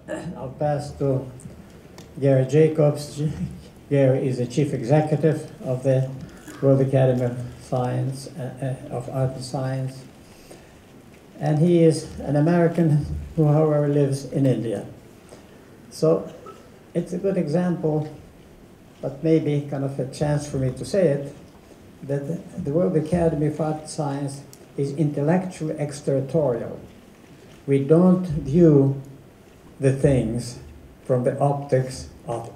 I'll pass to Garry Jacobs. Garry is the chief executive of the World Academy of Science, of Art and Science. And he is an American who, however, lives in India. So it's a good example, but maybe kind of a chance for me to say it, that the World Academy of Art and Science is intellectually extraterritorial. We don't view the things from the optics of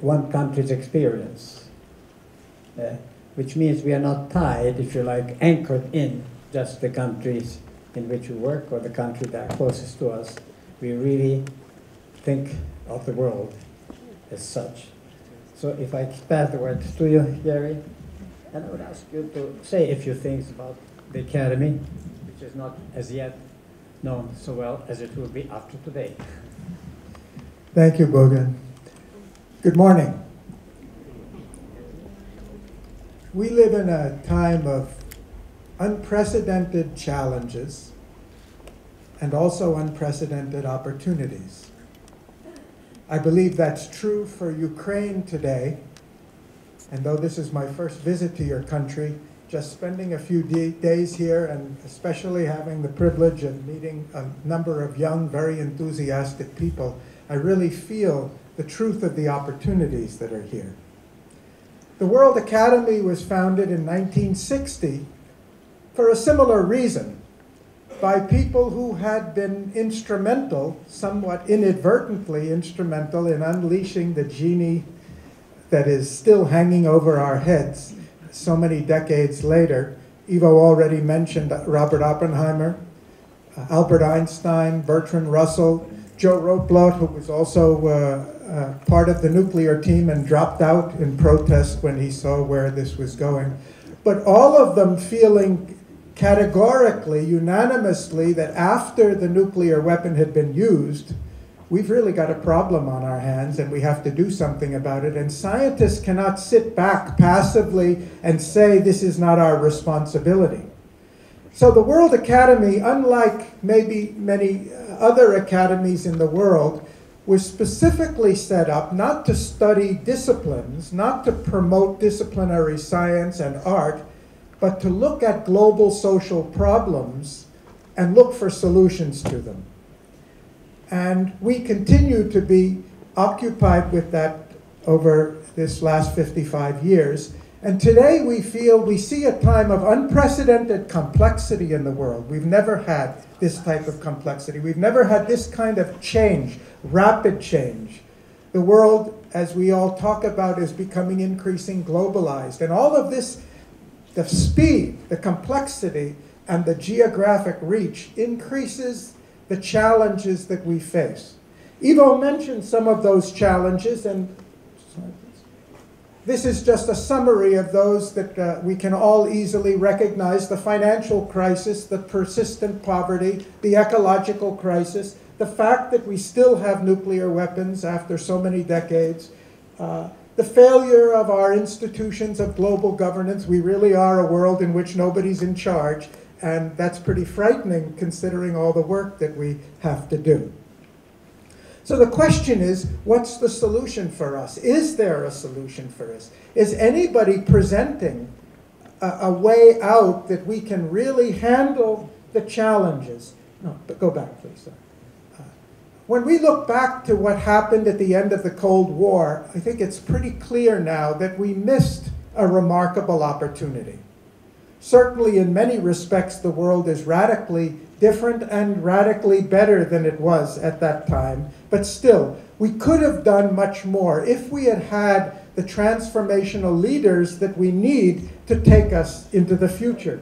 one country's experience, which means we are not tied, if you like, anchored in just the countries in which we work or the country that are closest to us. We really think of the world as such. So if I pass the word to you, Garry, and I would ask you to say a few things about the Academy, which is not as yet known so well as it will be after today. Thank you, Bogan. Good morning. We live in a time of unprecedented challenges and also unprecedented opportunities. I believe that's true for Ukraine today, and though this is my first visit to your country, just spending a few days here and especially having the privilege of meeting a number of young, very enthusiastic people, I really feel the truth of the opportunities that are here. The World Academy was founded in 1960 for a similar reason, by people who had been instrumental, somewhat inadvertently instrumental, in unleashing the genie that is still hanging over our heads so many decades later. Ivo already mentioned Robert Oppenheimer, Albert Einstein, Bertrand Russell, Joe Rothblatt, who was also part of the nuclear team and dropped out in protest when he saw where this was going. But all of them feeling categorically, unanimously, that after the nuclear weapon had been used, we've really got a problem on our hands and we have to do something about it. And scientists cannot sit back passively and say this is not our responsibility. So the World Academy, unlike maybe many other academies in the world, was specifically set up not to study disciplines, not to promote disciplinary science and art, but to look at global social problems and look for solutions to them. And we continue to be occupied with that over this last 55 years. And today we feel we see a time of unprecedented complexity in the world. We've never had this type of complexity. We've never had this kind of change, rapid change. The world, as we all talk about, is becoming increasingly globalized. And all of this, the speed, the complexity, and the geographic reach increases the challenges that we face. Ivo mentioned some of those challenges, and this is just a summary of those that we can all easily recognize: the financial crisis, the persistent poverty, the ecological crisis, the fact that we still have nuclear weapons after so many decades, the failure of our institutions of global governance. We really are a world in which nobody's in charge, and that's pretty frightening considering all the work that we have to do. So the question is, what's the solution for us? Is there a solution for us? Is anybody presenting a way out that we can really handle the challenges? No, but go back, please. When we look back to what happened at the end of the Cold War, I think it's pretty clear now that we missed a remarkable opportunity. Certainly, in many respects, the world is radically different and radically better than it was at that time. But still, we could have done much more if we had had the transformational leaders that we need to take us into the future.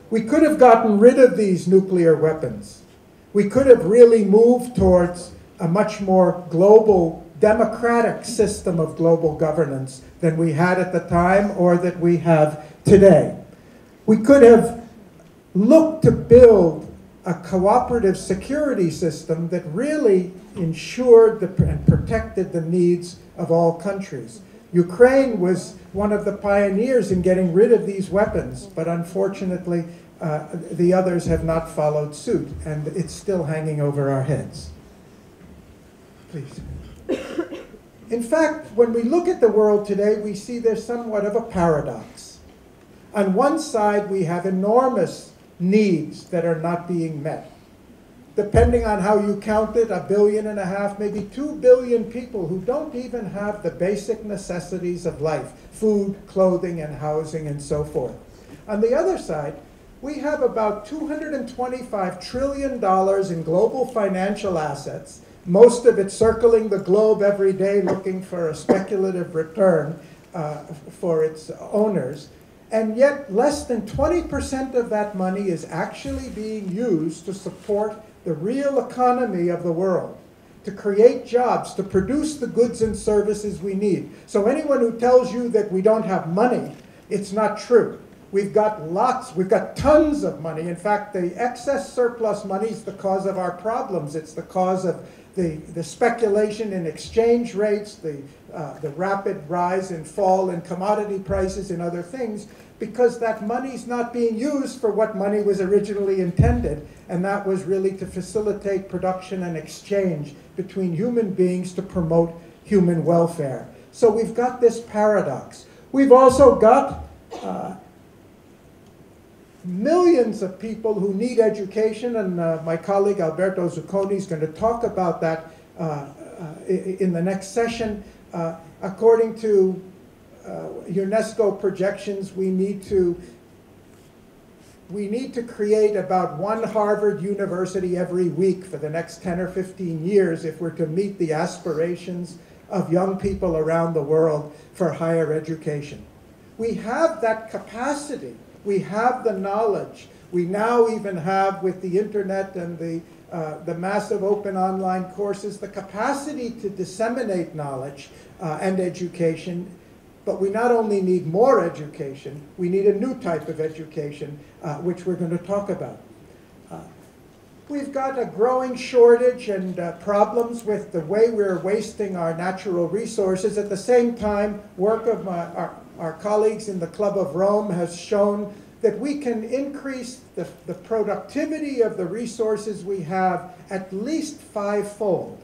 We could have gotten rid of these nuclear weapons. We could have really moved towards a much more global, democratic system of global governance than we had at the time or that we have today. We could have looked to build a cooperative security system that really ensured and protected the needs of all countries. Ukraine was one of the pioneers in getting rid of these weapons, but unfortunately, the others have not followed suit, and it's still hanging over our heads. please. In fact, when we look at the world today, we see there's somewhat of a paradox. On one side, we have enormous needs that are not being met. Depending on how you count it, 1.5 billion, maybe 2 billion people who don't even have the basic necessities of life, food, clothing, and housing, and so forth. On the other side, we have about $225 trillion in global financial assets, most of it circling the globe every day looking for a speculative return for its owners. And yet less than 20% of that money is actually being used to support the real economy of the world, to create jobs, to produce the goods and services we need. So anyone who tells you that we don't have money, it's not true. We've got tons of money. In fact, the excess surplus money is the cause of our problems. It's the cause of the speculation in exchange rates, the rapid rise and fall in commodity prices and other things, because that money's not being used for what money was originally intended, and that was really to facilitate production and exchange between human beings to promote human welfare. So we've got this paradox. We've also got millions of people who need education, and my colleague Alberto Zucconi is going to talk about that in the next session. According to UNESCO projections, we need to create about one Harvard University every week for the next 10 or 15 years if we're to meet the aspirations of young people around the world for higher education. We have that capacity. We have the knowledge. We now even have, with the internet and the massive open online courses, the capacity to disseminate knowledge and education. But we not only need more education, we need a new type of education, which we're going to talk about. We've got a growing shortage and problems with the way we're wasting our natural resources. At the same time, work of our colleagues in the Club of Rome has shown that we can increase the productivity of the resources we have at least 5-fold.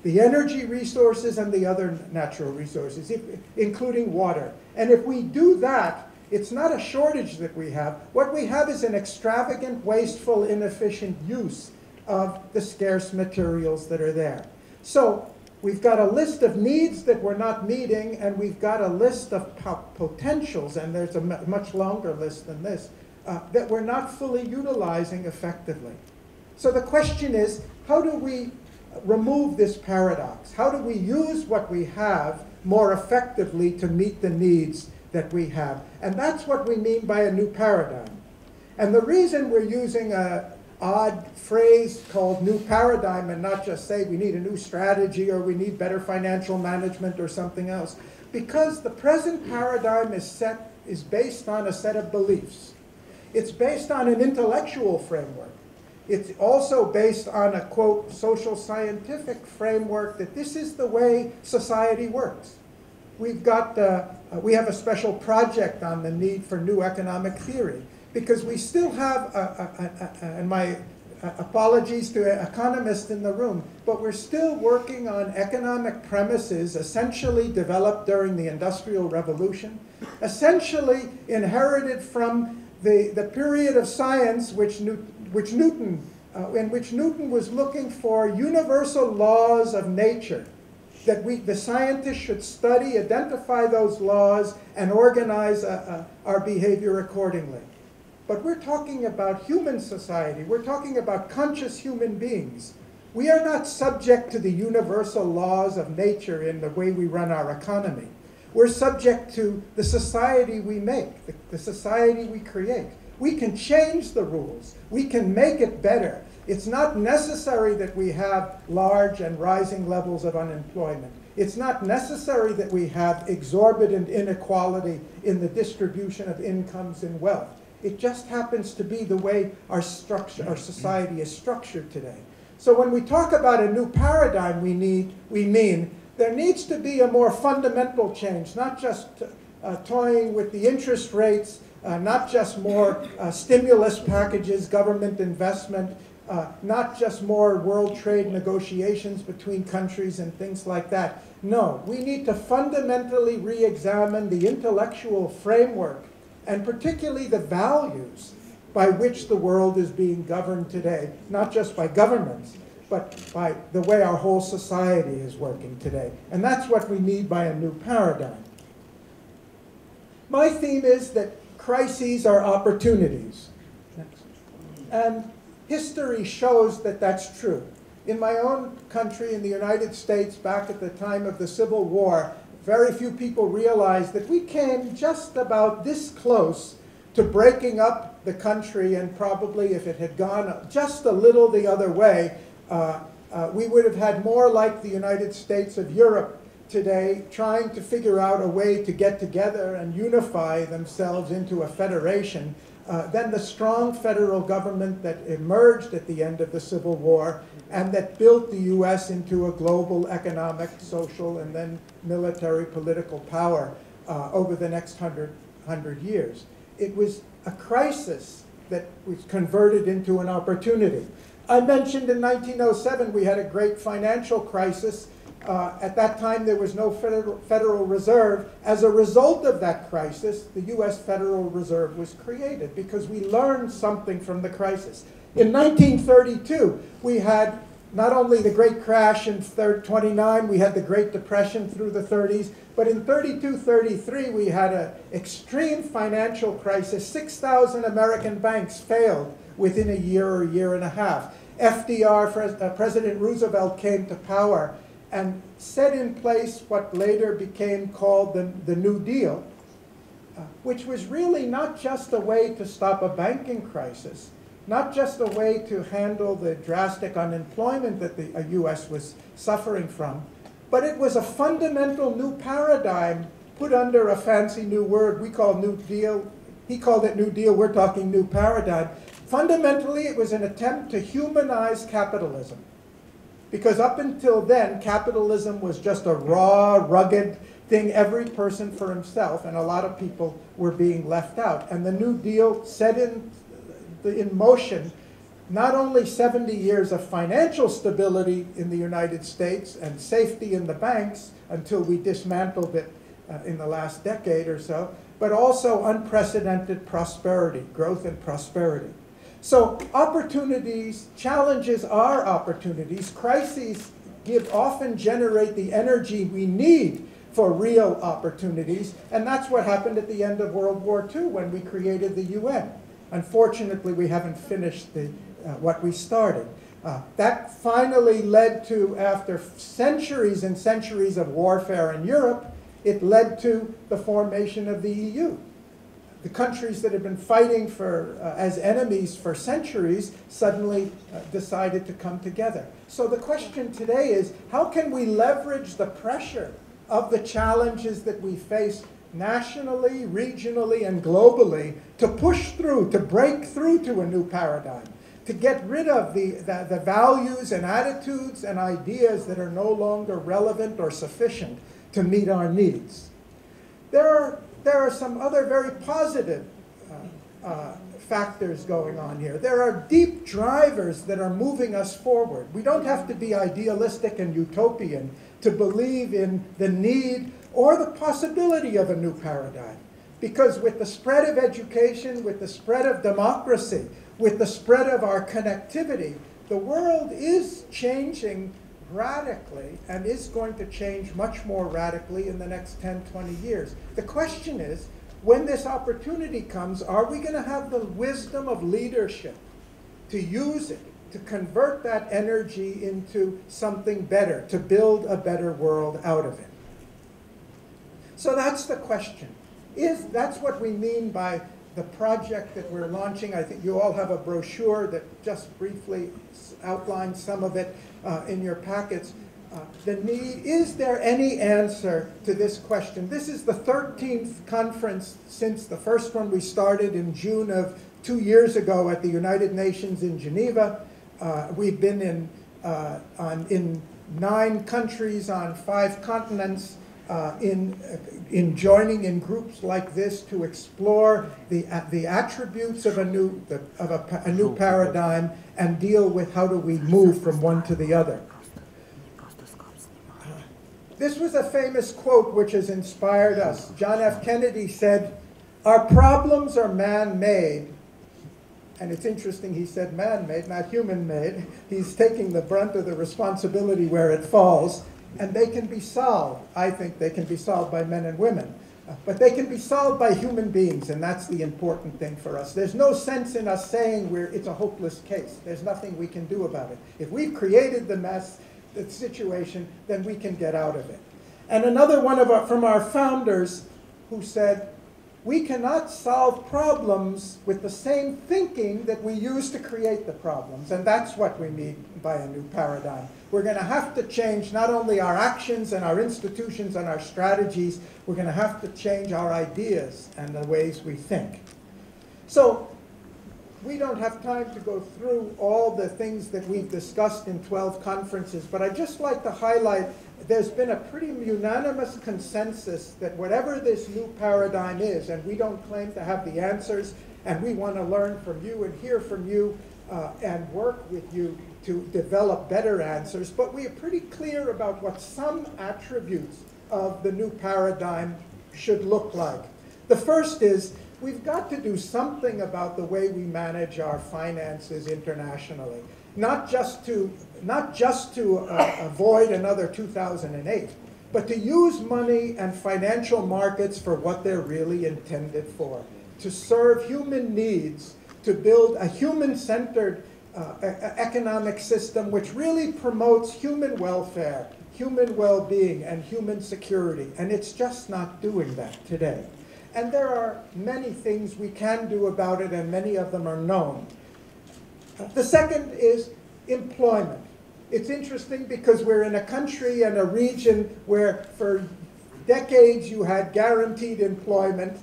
The energy resources and the other natural resources, including water. And if we do that, it's not a shortage that we have. What we have is an extravagant, wasteful, inefficient use of the scarce materials that are there. So we've got a list of needs that we're not meeting, and we've got a list of potentials, and there's a much longer list than this, that we're not fully utilizing effectively. So the question is, how do we remove this paradox? How do we use what we have more effectively to meet the needs that we have? And that's what we mean by a new paradigm. And the reason we're using an odd phrase called new paradigm and not just say we need a new strategy or we need better financial management or something else, because the present paradigm is based on a set of beliefs. It's based on an intellectual framework. It's also based on a, quote, social scientific framework that this is the way society works. We have a special project on the need for new economic theory because we still have, and my apologies to economists in the room, but we're still working on economic premises essentially developed during the Industrial Revolution, essentially inherited from the period of science in which Newton was looking for universal laws of nature, that the scientists should study, identify those laws, and organize our behavior accordingly. But we're talking about human society. We're talking about conscious human beings. We are not subject to the universal laws of nature in the way we run our economy. We're subject to the society we make, the society we create. We can change the rules. We can make it better. It's not necessary that we have large and rising levels of unemployment. It's not necessary that we have exorbitant inequality in the distribution of incomes and wealth. It just happens to be the way our society is structured today. So when we talk about a new paradigm, we mean there needs to be a more fundamental change, not just toying with the interest rates not just more stimulus packages, government investment, not just more world trade negotiations between countries and things like that. No, we need to fundamentally re-examine the intellectual framework and particularly the values by which the world is being governed today, not just by governments, but by the way our whole society is working today. And that's what we need by a new paradigm. My theme is that crises are opportunities. Next. And history shows that that's true. In my own country, in the United States, back at the time of the Civil War, very few people realized that we came just about this close to breaking up the country, and probably if it had gone just a little the other way, we would have had more like the United States of Europe today, trying to figure out a way to get together and unify themselves into a federation, than the strong federal government that emerged at the end of the Civil War and that built the US into a global economic, social, and then military political power over the next 100 years. It was a crisis that was converted into an opportunity. I mentioned in 1907 we had a great financial crisis. At that time there was no Federal Reserve. As a result of that crisis, the US Federal Reserve was created because we learned something from the crisis. In 1932, we had not only the Great Crash in 29, we had the Great Depression through the 30s, but in 32, 33, we had an extreme financial crisis. 6,000 American banks failed within a year or a year and a half. FDR, President Roosevelt, came to power and set in place what later became called the New Deal, which was really not just a way to stop a banking crisis, not just a way to handle the drastic unemployment that the US was suffering from, but it was a fundamental new paradigm put under a fancy new word we call New Deal. He called it New Deal, we're talking new paradigm. Fundamentally, it was an attempt to humanize capitalism. Because up until then, capitalism was just a raw, rugged thing, every person for himself, and a lot of people were being left out. And the New Deal set in motion not only 70 years of financial stability in the United States and safety in the banks until we dismantled it in the last decade or so, but also unprecedented prosperity, growth and prosperity. So opportunities, challenges are opportunities. Crises often generate the energy we need for real opportunities, and that's what happened at the end of World War II when we created the UN. Unfortunately, we haven't finished what we started. That finally led to, after centuries and centuries of warfare in Europe, it led to the formation of the EU. The countries that have been fighting as enemies for centuries suddenly decided to come together. So the question today is, how can we leverage the pressure of the challenges that we face nationally, regionally, and globally to push through, to break through to a new paradigm, to get rid of the values and attitudes and ideas that are no longer relevant or sufficient to meet our needs? There are some other very positive factors going on here. There are deep drivers that are moving us forward. We don't have to be idealistic and utopian to believe in the need or the possibility of a new paradigm. Because with the spread of education, with the spread of democracy, with the spread of our connectivity, the world is changing radically and is going to change much more radically in the next 10, 20 years. The question is, when this opportunity comes, are we going to have the wisdom of leadership to use it, to convert that energy into something better, to build a better world out of it? So that's the question. That's what we mean by the project that we're launching. I think you all have a brochure that just briefly outlines some of it in your packets. The need, is there any answer to this question? This is the 13th conference since the first one we started in June of 2 years ago at the United Nations in Geneva. We've been in 9 countries on 5 continents. in joining in groups like this to explore the attributes of a new paradigm and deal with how do we move from one to the other. This was a famous quote which has inspired us. John F. Kennedy said, "Our problems are man-made." And it's interesting, he said man-made, not human-made. He's taking the brunt of the responsibility where it falls. And they can be solved. I think they can be solved by men and women. But they can be solved by human beings, and that's the important thing for us. There's no sense in us saying it's a hopeless case. There's nothing we can do about it. If we've created the mess, the situation, then we can get out of it. And another one from our founders who said, we cannot solve problems with the same thinking that we use to create the problems. And that's what we mean by a new paradigm. We're going to have to change not only our actions and our institutions and our strategies, we're going to have to change our ideas and the ways we think. So we don't have time to go through all the things that we've discussed in 12 conferences, but I'd just like to highlight there's been a pretty unanimous consensus that whatever this new paradigm is, and we don't claim to have the answers, and we want to learn from you and hear from you and work with you to develop better answers, but we are pretty clear about what some attributes of the new paradigm should look like. The first is we've got to do something about the way we manage our finances internationally. Not just to avoid another 2008, but to use money and financial markets for what they're really intended for, to serve human needs, to build a human-centered economic system which really promotes human welfare, human well-being, and human security. And it's just not doing that today. And there are many things we can do about it, and many of them are known. The second is employment. It's interesting because we're in a country and a region where for decades you had guaranteed employment,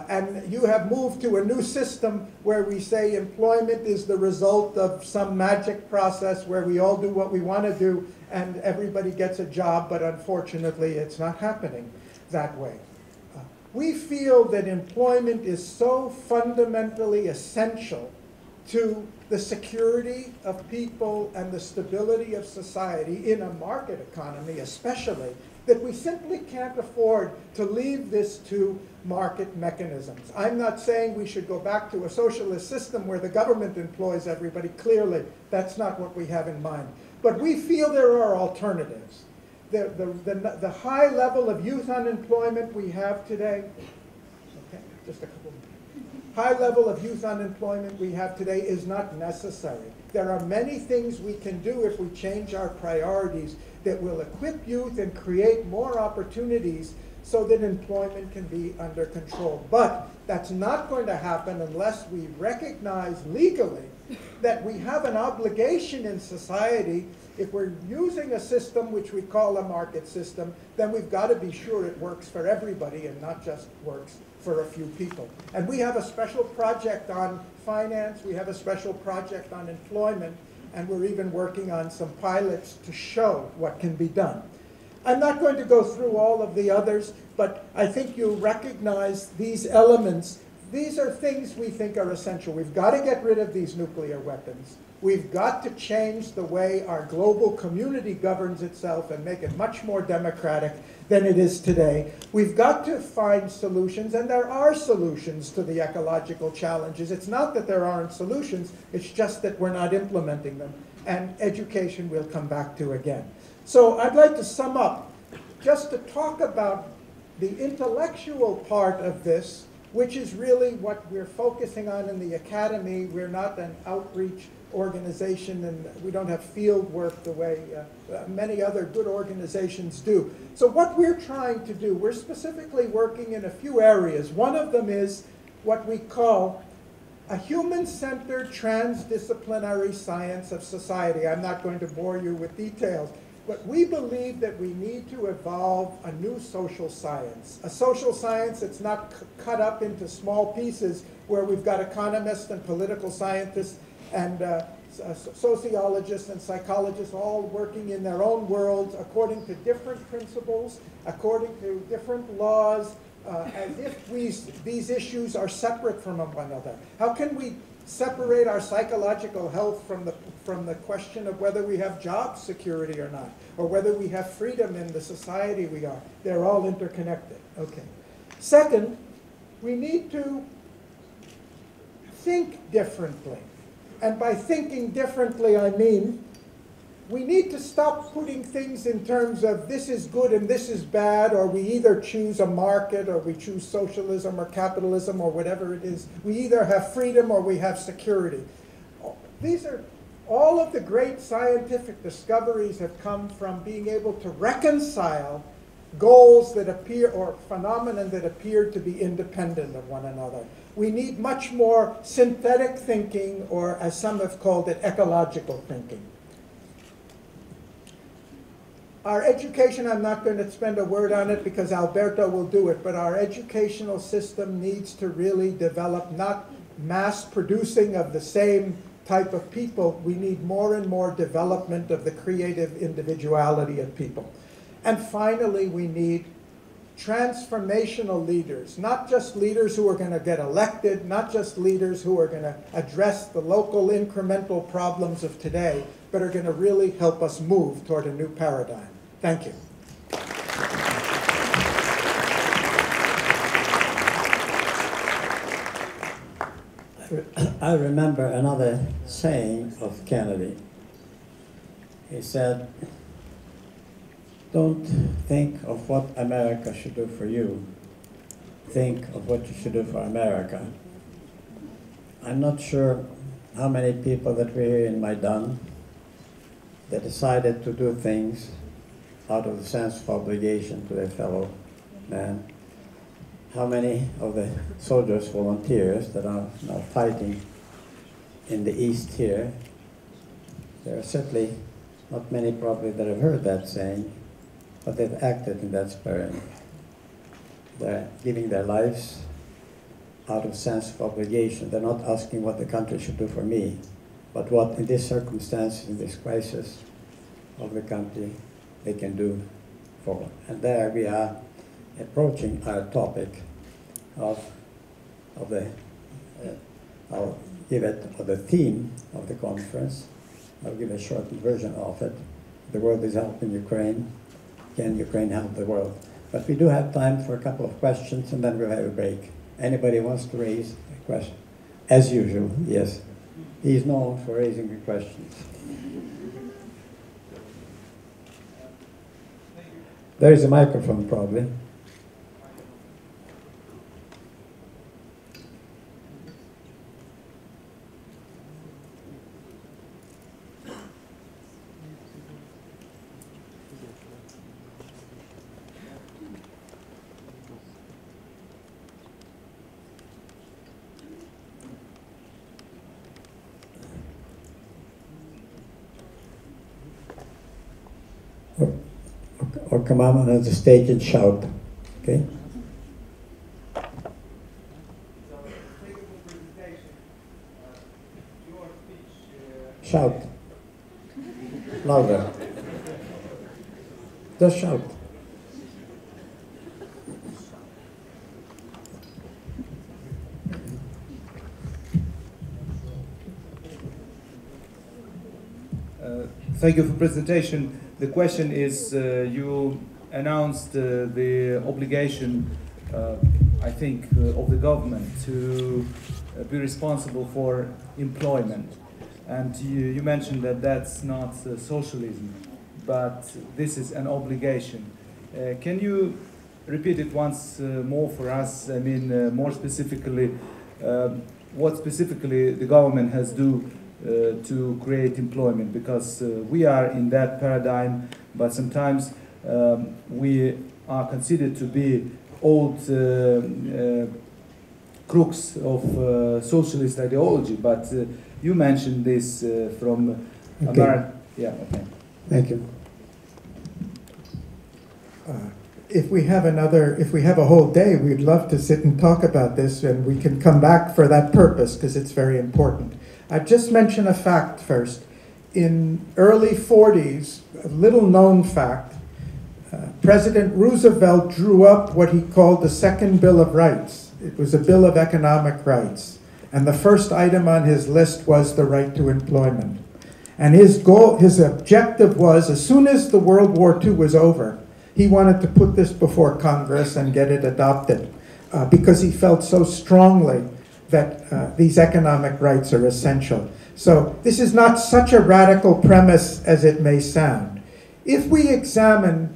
and you have moved to a new system where we say employment is the result of some magic process where we all do what we want to do and everybody gets a job, but unfortunately it's not happening that way. We feel that employment is so fundamentally essential to the security of people and the stability of society in a market economy especially, that we simply can't afford to leave this to market mechanisms. I'm not saying we should go back to a socialist system where the government employs everybody. Clearly, that's not what we have in mind. But we feel there are alternatives. The high level of youth unemployment we have today, okay, just a couple minutes. High level of youth unemployment we have today is not necessary. There are many things we can do if we change our priorities that will equip youth and create more opportunities so that employment can be under control. But that's not going to happen unless we recognize legally that we have an obligation in society. If we're using a system which we call a market system, then we've got to be sure it works for everybody and not just works for a few people. And we have a special project on finance, we have a special project on employment, and we're even working on some pilots to show what can be done. I'm not going to go through all of the others, but I think you'll recognize these elements. These are things we think are essential. We've got to get rid of these nuclear weapons. We've got to change the way our global community governs itself and make it much more democratic than it is today. We've got to find solutions, and there are solutions to the ecological challenges. It's not that there aren't solutions, it's just that we're not implementing them. And education we'll come back to again. So I'd like to sum up, just to talk about the intellectual part of this, which is really what we're focusing on in the academy. We're not an outreach organization, and we don't have field work the way many other good organizations do. So what we're trying to do, we're specifically working in a few areas. One of them is what we call a human-centered transdisciplinary science of society. I'm not going to bore you with details, but we believe that we need to evolve a new social science. A social science that's not cut up into small pieces where we've got economists and political scientists and sociologists and psychologists all working in their own worlds according to different principles, according to different laws, as if these issues are separate from one another. How can we separate our psychological health from the question of whether we have job security or not, or whether we have freedom in the society we are? They're all interconnected. Okay. Second, we need to think differently. And by thinking differently, I mean we need to stop putting things in terms of this is good and this is bad, or we either choose a market or we choose socialism or capitalism or whatever it is. We either have freedom or we have security. These are all of the great scientific discoveries have come from being able to reconcile goals that appear, or phenomena that appear to be independent of one another. We need much more synthetic thinking, or as some have called it, ecological thinking. Our education, I'm not going to spend a word on it because Alberto will do it, but our educational system needs to really develop not mass producing of the same type of people. We need more and more development of the creative individuality of people. And finally, we need transformational leaders, not just leaders who are going to get elected, not just leaders who are going to address the local incremental problems of today, but are going to really help us move toward a new paradigm. Thank you. I remember another saying of Kennedy. He said, "Don't think of what America should do for you. Think of what you should do for America." I'm not sure how many people that were here in Maidan that decided to do things out of the sense of obligation to their fellow man. How many of the soldiers, volunteers that are now fighting in the East here? There are certainly not many probably that have heard that saying, but they've acted in that spirit. They're giving their lives out of sense of obligation. They're not asking what the country should do for me, but what in this circumstance, in this crisis of the country, they can do for. And there we are approaching our topic of the, I'll give it, or the theme of the conference. I'll give a shortened version of it. The world is helping Ukraine. Can Ukraine help the world? But we do have time for a couple of questions, and then we'll have a break. Anybody wants to raise a question? As usual, yes. He's known for raising the questions. There is a microphone, probably. Or come on the stage and shout, okay? Shout. Louder. Just shout. Thank you for presentation. The question is, you announced the obligation, I think, of the government to be responsible for employment. And you mentioned that that's not socialism, but this is an obligation. Can you repeat it once more for us? I mean, more specifically, what specifically the government has do to create employment, because we are in that paradigm, but sometimes we are considered to be old crooks of socialist ideology, but you mentioned this from America. Yeah, okay. Thank you. If we have a whole day, we'd love to sit and talk about this, and we can come back for that purpose because it's very important. I'd just mention a fact first. In early 40s, a little known fact, President Roosevelt drew up what he called the Second Bill of Rights. It was a Bill of Economic Rights. And the first item on his list was the right to employment. And his goal, his objective was, as soon as the World War II was over, he wanted to put this before Congress and get it adopted because he felt so strongly that these economic rights are essential. So this is not such a radical premise as it may sound. If we examine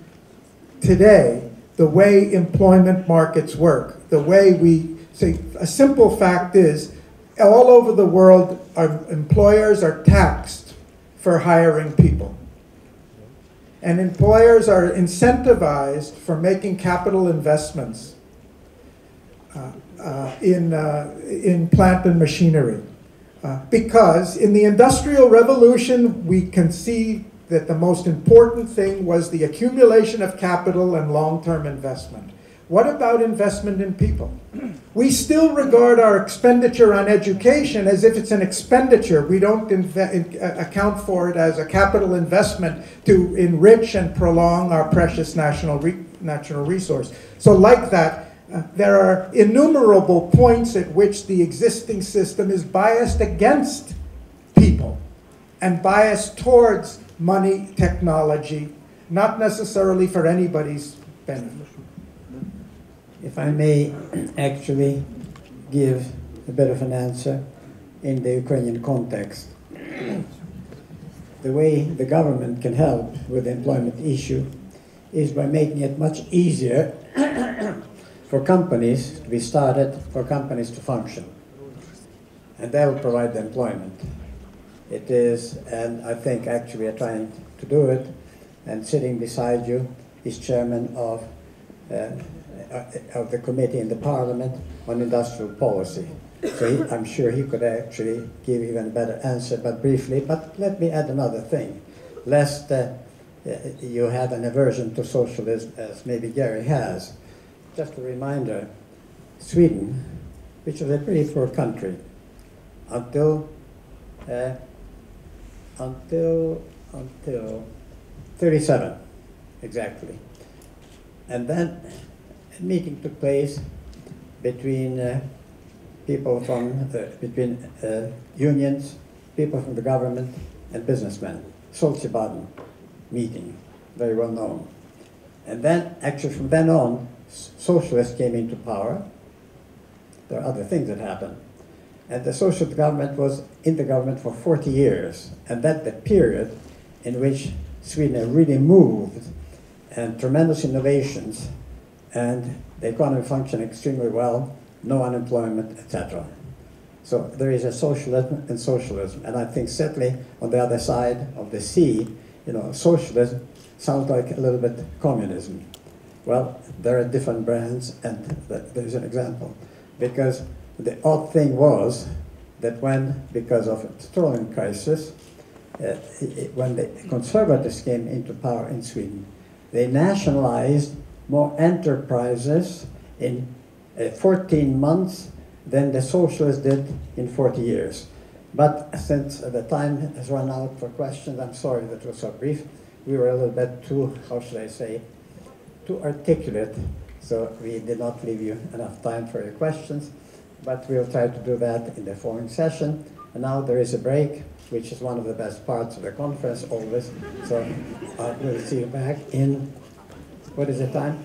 today the way employment markets work, the way we say, a simple fact is, all over the world, our employers are taxed for hiring people. And employers are incentivized for making capital investments in plant and machinery. Because in the Industrial Revolution, we can see that the most important thing was the accumulation of capital and long-term investment. What about investment in people? We still regard our expenditure on education as if it's an expenditure. We don't account for it as a capital investment to enrich and prolong our precious natural resource. So like that, there are innumerable points at which the existing system is biased against people and biased towards money, technology, not necessarily for anybody's benefit. If I may actually give a bit of an answer in the Ukrainian context. The way the government can help with the employment issue is by making it much easier for companies to be started, for companies to function. And that will provide the employment. It is, and I think actually we are trying to do it, and sitting beside you is chairman of the committee in the parliament on industrial policy. So I'm sure he could actually give even a better answer, but briefly. But let me add another thing, lest you have an aversion to socialism as maybe Garry has. Just a reminder, Sweden, which was a pretty poor country until 37, exactly. And then a meeting took place between people from, unions, people from the government, and businessmen. Solzhenitsyn meeting, very well known. And then, actually from then on, socialists came into power. There are other things that happened. And the socialist government was in the government for 40 years. And that's the period in which Sweden really moved, and tremendous innovations, and the economy functioned extremely well, no unemployment, etc. So there is a socialism and socialism. And I think certainly on the other side of the sea, socialism sounds like a little bit communism. Well, there are different brands, and there's an example. Because the odd thing was that because of the petroleum crisis, when the conservatives came into power in Sweden, they nationalized more enterprises in 14 months than the socialists did in 40 years. But since the time has run out for questions, I'm sorry that was so brief. We were a little bit too, how should I say, too articulate, so we did not leave you enough time for your questions, but we'll try to do that in the following session. And now there is a break, which is one of the best parts of the conference always. So we'll see you back in, what is the time?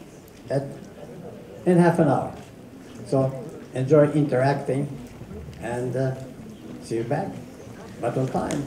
In half an hour. So enjoy interacting, and see you back, but on time.